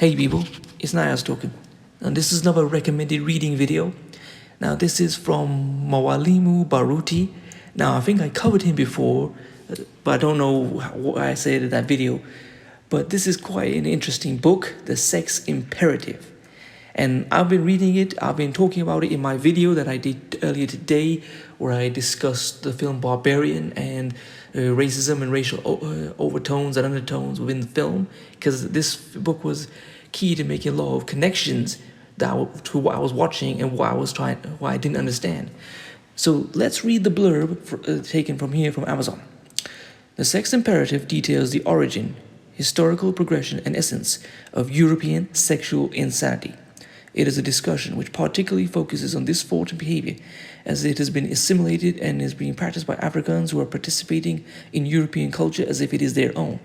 Hey people, it's Nayas talking. And this is another recommended reading video. Now this is from Mwalimu Baruti. Now I think I covered him before, but I don't know what I said in that video. But this is quite an interesting book, The Sex Imperative. And I've been reading it, I've been talking about it in my video that I did earlier today, where I discussed the film Barbarian and racism and racial overtones and undertones within the film, because this book was key to making a lot of connections to what I was watching and what I didn't understand. So let's read the blurb taken from here from Amazon. The Sex Imperative details the origin, historical progression, and essence of European sexual insanity. It is a discussion which particularly focuses on this fault and behavior, as it has been assimilated and is being practiced by Africans who are participating in European culture as if it is their own.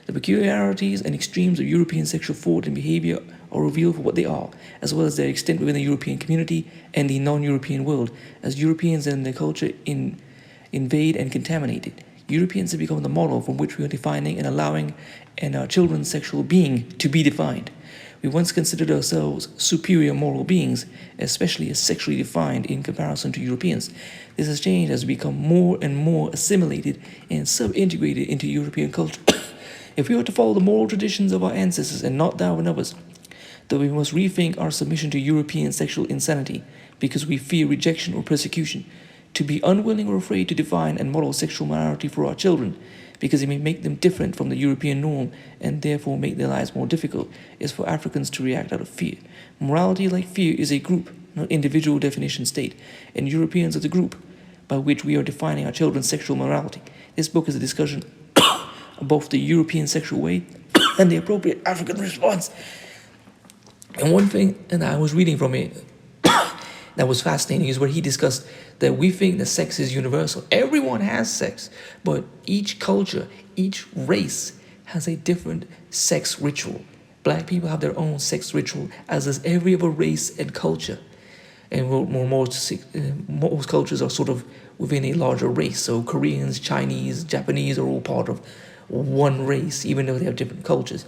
The peculiarities and extremes of European sexual thought and behavior are revealed for what they are, as well as their extent within the European community and the non-European world, as Europeans and their culture invade and contaminate it. Europeans have become the model from which we are defining and allowing in our children's sexual being to be defined. We once considered ourselves superior moral beings, especially as sexually defined in comparison to Europeans. This has changed as we become more and more assimilated and sub-integrated into European culture. If we are to follow the moral traditions of our ancestors and not that of others, then we must rethink our submission to European sexual insanity because we fear rejection or persecution. To be unwilling or afraid to define and model sexual morality for our children, because it may make them different from the European norm and therefore make their lives more difficult, is for Africans to react out of fear. Morality, like fear, is a group, not individual definition state, and Europeans are the group by which we are defining our children's sexual morality. This book is a discussion of both the European sexual way and the appropriate African response. And one thing, and I was reading from it, that was fascinating is where he discussed that we think that sex is universal. Everyone has sex, but each culture, each race has a different sex ritual. Black people have their own sex ritual, as does every other race and culture. And most cultures are sort of within a larger race. So Koreans, Chinese, Japanese are all part of one race, even though they have different cultures.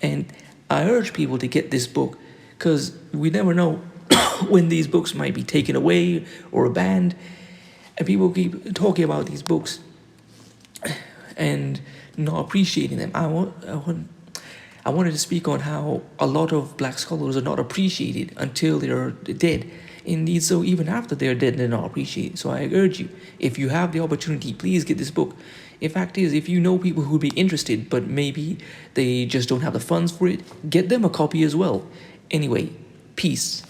And I urge people to get this book, because we never know when these books might be taken away or banned, and people keep talking about these books and not appreciating them. I wanted to speak on how a lot of black scholars are not appreciated until they're dead. Indeed, so even after they're dead, they're not appreciated. So I urge you, if you have the opportunity, please get this book. In fact is, if you know people who would be interested, but maybe they just don't have the funds for it, get them a copy as well. Anyway, peace.